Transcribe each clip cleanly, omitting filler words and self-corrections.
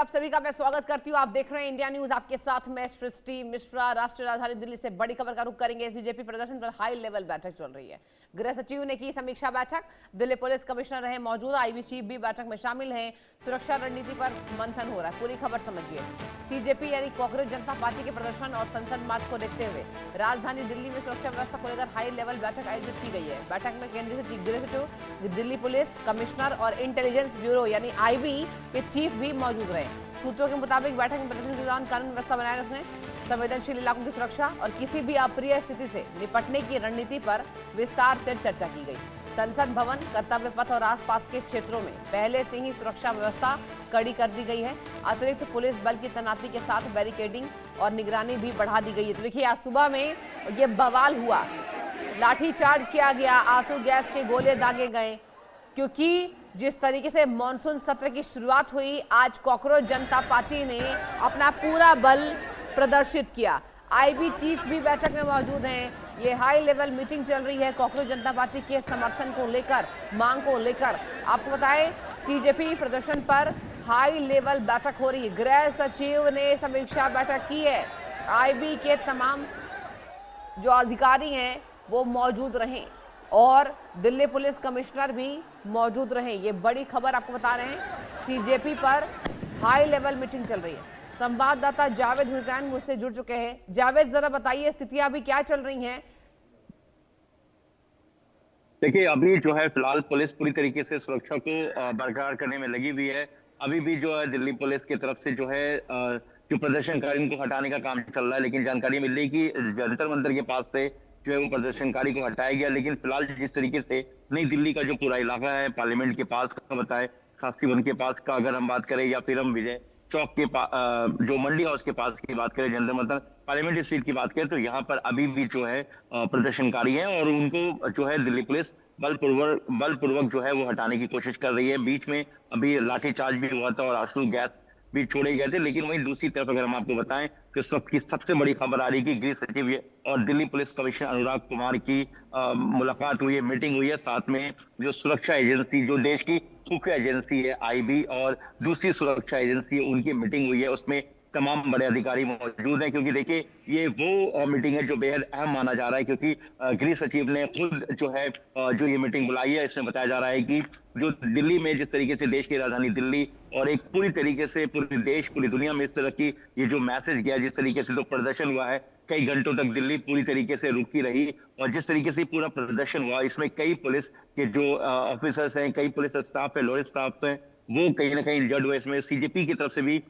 आप सभी का मैं स्वागत करती हूँ। आप देख रहे हैं इंडिया न्यूज, आपके साथ मैं सृष्टि मिश्रा। राष्ट्रीय राजधानी दिल्ली से बड़ी खबर का रुख करेंगे। सीजेपी प्रदर्शन पर हाई लेवल बैठक चल रही है। गृह सचिव ने की समीक्षा बैठक, दिल्ली पुलिस कमिश्नर रहे मौजूद, आईबी चीफ भी बैठक में शामिल हैं। सुरक्षा रणनीति पर मंथन हो रहा है। पूरी खबर समझिए। सीजेपी यानी कांग्रेस जनता पार्टी के प्रदर्शन और संसद मार्च को देखते हुए राजधानी दिल्ली में सुरक्षा व्यवस्था को लेकर हाई लेवल बैठक आयोजित की गई है। बैठक में केंद्रीय गृह सचिव, दिल्ली पुलिस कमिश्नर और इंटेलिजेंस ब्यूरो यानी आईबी के चीफ भी मौजूद रहे। सूत्रों के मुताबिक बैठक में प्रदर्शन के दौरान कानून व्यवस्था बनाए रखने, संवेदनशील इलाकों की सुरक्षा और किसी भी अप्रिय स्थिति से निपटने की रणनीति पर विस्तार से चर्चा की गई। संसद भवन, कर्तव्य पथ और आसपास के क्षेत्रों में पहले से ही सुरक्षा व्यवस्था कड़ी कर दी गई है। अतिरिक्त पुलिस बल की तैनाती के साथ बैरिकेडिंग और निगरानी भी बढ़ा दी गई है। तो देखिए, आज सुबह में ये बवाल हुआ, लाठीचार्ज किया गया, आंसू गैस के गोले दागे गए, क्योंकि जिस तरीके से मॉनसून सत्र की शुरुआत हुई, आज कॉकरोच जनता पार्टी ने अपना पूरा बल प्रदर्शित किया। आईबी चीफ भी बैठक में मौजूद हैं। ये हाई लेवल मीटिंग चल रही है कॉकरोच जनता पार्टी के समर्थन को लेकर, मांग को लेकर। आपको बताएं, सीजेपी प्रदर्शन पर हाई लेवल बैठक हो रही है। गृह सचिव ने समीक्षा बैठक की है। आईबी के तमाम जो अधिकारी हैं वो मौजूद रहे और दिल्ली पुलिस कमिश्नर भी मौजूद रहे। ये बड़ी खबर आपको बता रहे हैं। सीजेपी पर हाई लेवल मीटिंग चल रही है। संवाददाता जावेद हुसैन मुझसे जुड़ चुके हैं। जावेद, जरा बताइए स्थितियां अभी क्या चल रही हैं? देखिए, अभी जो है फिलहाल पुलिस पूरी तरीके से सुरक्षा को बरकरार करने में लगी हुई है। अभी भी जो है दिल्ली पुलिस की तरफ से जो है जो प्रदर्शनकारियों को हटाने का काम चल रहा है, लेकिन जानकारी मिल रही कि जंतर मंतर के पास से जो है वो प्रदर्शनकारी को हटाया गया। लेकिन फिलहाल जिस तरीके से नई दिल्ली का जो पूरा इलाका है, पार्लियामेंट के पास का बताए, शास्त्री वन के पास का अगर हम बात करें, या फिर हम विजय चौक के जो मंडी हाउस के पास की बात करें, जंतर मंतर पार्लियामेंट स्ट्रीट की बात करें, तो यहाँ पर अभी भी जो है प्रदर्शनकारी हैं और उनको जो है दिल्ली पुलिस बलपूर्वक जो है वो हटाने की कोशिश कर रही है। बीच में अभी लाठीचार्ज भी हुआ था और आंसू गैस भी छोड़े गए थे। लेकिन वहीं दूसरी तरफ अगर हम आपको बताएं तो इस वक्त की सबसे बड़ी खबर आ रही है कि गृह सचिव और दिल्ली पुलिस कमिश्नर अनुराग कुमार की मुलाकात हुई है, मीटिंग हुई है। साथ में जो सुरक्षा एजेंसी, जो देश की खुफिया एजेंसी है आईबी, और दूसरी सुरक्षा एजेंसी है, उनकी मीटिंग हुई है। उसमें तमाम बड़े अधिकारी मौजूद हैं, क्योंकि देखिए ये वो मीटिंग है जो बेहद अहम माना जा रहा है, क्योंकि गृह सचिव ने खुद जो है जो ये मीटिंग बुलाई है, इसमें बताया जा रहा है कि जो दिल्ली में जिस तरीके से देश की राजधानी दिल्ली और एक पूरी तरीके से पूरे देश, पूरी दुनिया में इस तरह की ये जो मैसेज गया, जिस तरीके से तो प्रदर्शन हुआ है, कई घंटों तक दिल्ली पूरी तरीके से रुकी रही, और जिस तरीके से पूरा प्रदर्शन हुआ, इसमें कई पुलिस के जो ऑफिसर्स हैं, कई पुलिस स्टाफ है, लोअर स्टाफ है, वो कहीं ना कहीं इंजर्ड हुए। इसमें सीजेपी की तरफ से भी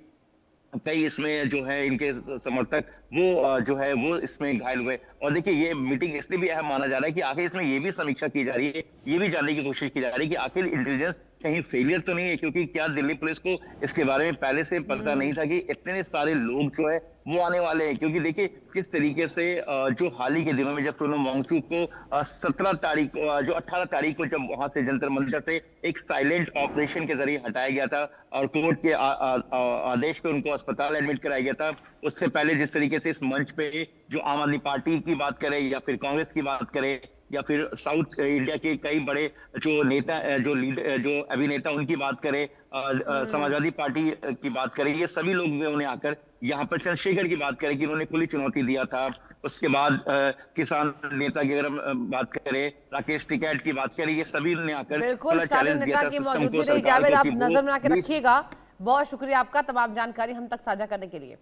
कई इसमें जो है इनके समर्थक वो जो है वो इसमें घायल हुए। और देखिए, ये मीटिंग इसलिए भी अहम माना जा रहा है कि आखिर इसमें ये भी समीक्षा की जा रही है, ये भी जानने की कोशिश की जा रही है कि आखिर इंटेलिजेंस कहीं फेलियर तो नहीं है, क्योंकि क्या दिल्ली पुलिस को इसके बारे में पहले से पता नहीं था कि इतने सारे लोग जो है वो आने वाले हैं। क्योंकि देखिए किस तरीके से जो हाल ही के दिनों में जब सोनम वांगचुक को 17 तारीख जो 18 तारीख को जब वहां से जंतर मंतर से एक साइलेंट ऑपरेशन के जरिए हटाया गया था और कोर्ट के आदेश पे उनको अस्पताल एडमिट कराया गया था, उससे पहले जिस तरीके से इस मंच पे जो आम आदमी पार्टी की बात करें या फिर कांग्रेस की बात करें या फिर साउथ इंडिया के कई बड़े जो नेता, जो लीडर, जो अभिनेता, उनकी बात करें, समाजवादी पार्टी की बात करें, ये सभी लोग उन्होंने आकर यहाँ पर चंद्रशेखर की बात करें कि उन्होंने खुली चुनौती दिया था। उसके बाद किसान नेता की अगर हम बात करें, राकेश टिकैत की बात करें, ये सभी ने आकर बिल्कुल सारे नेता की मौजूदगी रही। जावेद, आप नजर बना के रखिएगा। बहुत शुक्रिया आपका तमाम जानकारी हम तक साझा करने के लिए।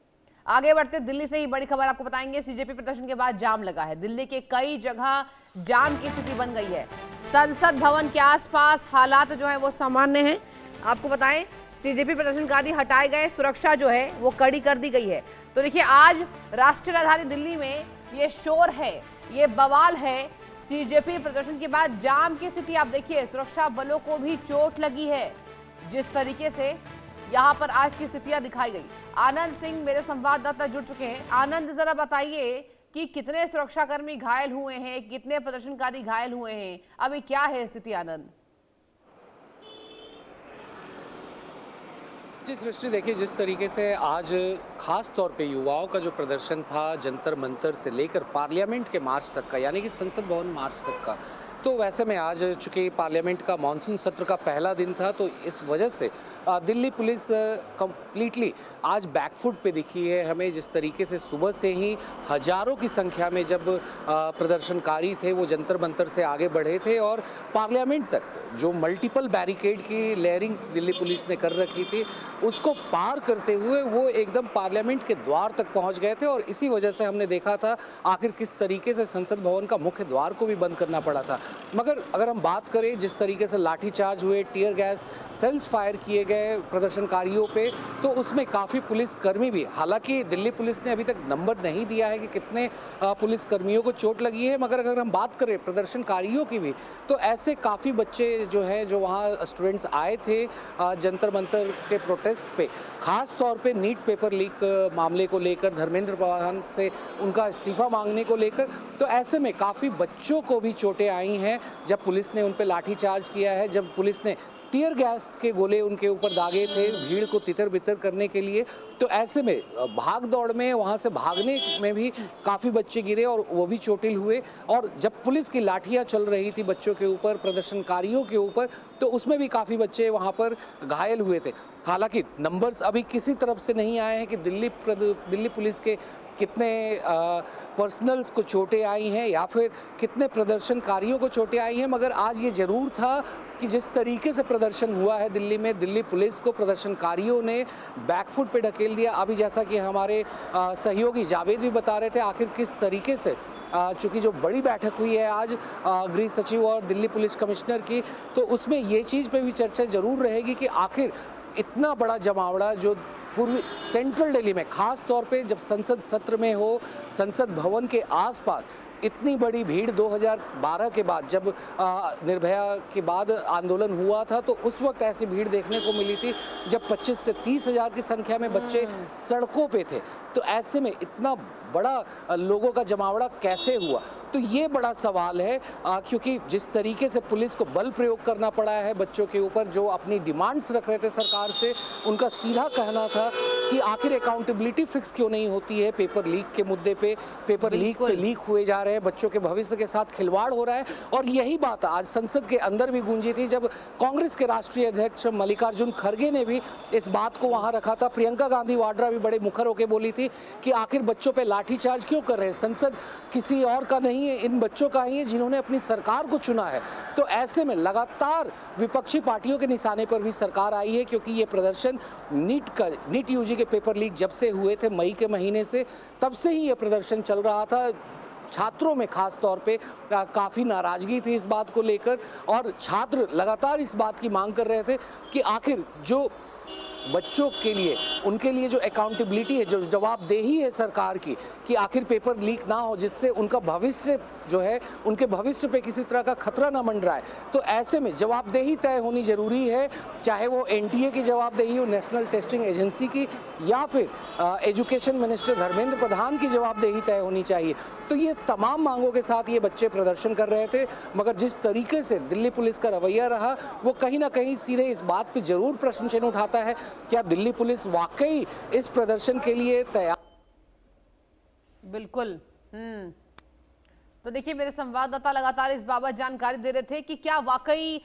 आगे बढ़ते, दिल्ली से ही बड़ी खबर आपको बताएंगे। सीजेपी प्रदर्शन के बाद जाम लगा है। दिल्ली के कई जगह जाम की स्थिति बन गई है। संसद भवन के आसपास हालात जो है वो सामान्य हैं। आपको बताएं, सीजेपी प्रदर्शनकारी हटाए गए, सुरक्षा जो है वो कड़ी कर दी गई है। तो देखिए, आज राष्ट्रीय राजधानी दिल्ली में ये शोर है, ये बवाल है। सीजेपी प्रदर्शन के बाद जाम की स्थिति आप देखिए, सुरक्षा बलों को भी चोट लगी है। जिस तरीके से यहाँ पर आज की स्थितियां दिखाई गई। आनंद सिंह मेरे संवाददाता जुड़ चुके हैं। आनंद, जरा बताइए कि कितने सुरक्षाकर्मी घायल हुए हैं, कितने प्रदर्शनकारी घायल हुए हैं, अभी क्या है स्थिति? आनंद जी सृष्टि, देखिए जिस तरीके से आज खास तौर पे युवाओं का जो प्रदर्शन था जंतर मंतर से लेकर पार्लियामेंट के मार्च तक का, यानी कि संसद भवन मार्च तक का, तो वैसे में आज चूंकि पार्लियामेंट का मॉनसून सत्र का पहला दिन था, तो इस वजह से दिल्ली पुलिस कंप्लीटली आज बैकफुट पे दिखी है हमें। जिस तरीके से सुबह से ही हजारों की संख्या में जब प्रदर्शनकारी थे वो जंतर मंतर से आगे बढ़े थे और पार्लियामेंट तक जो मल्टीपल बैरिकेड की लेयरिंग दिल्ली पुलिस ने कर रखी थी उसको पार करते हुए वो एकदम पार्लियामेंट के द्वार तक पहुंच गए थे। और इसी वजह से हमने देखा था आखिर किस तरीके से संसद भवन का मुख्य द्वार को भी बंद करना पड़ा था। मगर अगर हम बात करें जिस तरीके से लाठीचार्ज हुए, टीयर गैस सेल्स फायर किए गए प्रदर्शनकारियों पे, तो उसमें काफ़ी पुलिसकर्मी भी, हालांकि दिल्ली पुलिस ने अभी तक नंबर नहीं दिया है कि कितने पुलिसकर्मियों को चोट लगी है, मगर अगर हम बात करें प्रदर्शनकारियों की भी तो ऐसे काफ़ी बच्चे जो हैं जो वहाँ स्टूडेंट्स आए थे जंतर मंतर के प्रोटेस्ट पे, खास तौर पे नीट पेपर लीक मामले को लेकर, धर्मेंद्र प्रधान से उनका इस्तीफा मांगने को लेकर, तो ऐसे में काफ़ी बच्चों को भी चोटें आई हैं जब पुलिस ने उन पे लाठीचार्ज किया है, जब पुलिस ने टीयर गैस के गोले उनके ऊपर दागे थे भीड़ को तितर बितर करने के लिए। तो ऐसे में भाग दौड़ में वहाँ से भागने में भी काफ़ी बच्चे गिरे और वो भी चोटिल हुए। और जब पुलिस की लाठियाँ चल रही थी बच्चों के ऊपर, प्रदर्शनकारियों के ऊपर, तो उसमें भी काफ़ी बच्चे वहाँ पर घायल हुए थे। हालांकि नंबर्स अभी किसी तरफ से नहीं आए हैं कि दिल्ली पुलिस के कितने पर्सनल्स को चोटें आई हैं या फिर कितने प्रदर्शनकारियों को चोटें आई हैं, मगर आज ये ज़रूर था कि जिस तरीके से प्रदर्शन हुआ है दिल्ली में, दिल्ली पुलिस को प्रदर्शनकारियों ने बैकफुट पे ढकेल दिया। अभी जैसा कि हमारे सहयोगी जावेद भी बता रहे थे आखिर किस तरीके से चूँकि जो बड़ी बैठक हुई है आज गृह सचिव और दिल्ली पुलिस कमिश्नर की, तो उसमें ये चीज़ पे भी चर्चा ज़रूर रहेगी कि आखिर इतना बड़ा जमावड़ा जो पूर्वी सेंट्रल दिल्ली में, खास तौर पे जब संसद सत्र में हो, संसद भवन के आसपास इतनी बड़ी भीड़ 2012 के बाद जब निर्भया के बाद आंदोलन हुआ था तो उस वक्त ऐसी भीड़ देखने को मिली थी जब 25 से 30 हज़ार की संख्या में बच्चे सड़कों पे थे। तो ऐसे में इतना बड़ा लोगों का जमावड़ा कैसे हुआ, तो ये बड़ा सवाल है क्योंकि जिस तरीके से पुलिस को बल प्रयोग करना पड़ा है बच्चों के ऊपर जो अपनी डिमांड्स रख रहे थे सरकार से, उनका सीधा कहना था कि आखिर अकाउंटेबिलिटी फिक्स क्यों नहीं होती है पेपर लीक के मुद्दे पे, पेपर लीक हुए जा रहे हैं, बच्चों के भविष्य के साथ खिलवाड़ हो रहा है। और यही बात आज संसद के अंदर भी गूंजी थी जब कांग्रेस के राष्ट्रीय अध्यक्ष मल्लिकार्जुन खड़गे ने भी इस बात को वहां रखा था। प्रियंका गांधी वाड्रा भी बड़े मुखर होकर बोली थी कि आखिर बच्चों पे लाठीचार्ज क्यों कर रहे हैं, संसद किसी और का नहीं है, इन बच्चों का ही है जिन्होंने अपनी सरकार को चुना है। तो ऐसे में लगातार विपक्षी पार्टियों के निशाने पर भी सरकार आई है क्योंकि ये प्रदर्शन नीट यूजी के पेपर लीक जब से हुए थे मई के महीने से, तब से ही ये प्रदर्शन चल रहा था। छात्रों में खास तौर पे काफ़ी नाराज़गी थी इस बात को लेकर और छात्र लगातार इस बात की मांग कर रहे थे कि आखिर जो बच्चों के लिए, उनके लिए जो अकाउंटेबिलिटी है, जो जवाबदेही है सरकार की कि आखिर पेपर लीक ना हो जिससे उनका भविष्य जो है, उनके भविष्य पे किसी तरह का खतरा ना मंडराए, तो ऐसे में जवाबदेही तय होनी ज़रूरी है, चाहे वो एनटीए की जवाबदेही हो, नेशनल टेस्टिंग एजेंसी की, या फिर एजुकेशन मिनिस्टर धर्मेंद्र प्रधान की जवाबदेही तय होनी चाहिए। तो ये तमाम मांगों के साथ ये बच्चे प्रदर्शन कर रहे थे, मगर जिस तरीके से दिल्ली पुलिस का रवैया रहा वो कहीं ना कहीं सीधे इस बात पे जरूर प्रश्न चिन्ह उठाता है, क्या दिल्ली पुलिस वाकई इस प्रदर्शन के लिए तैयार? बिल्कुल। तो देखिए मेरे संवाददाता लगातार इस बाबत जानकारी दे रहे थे कि क्या वाकई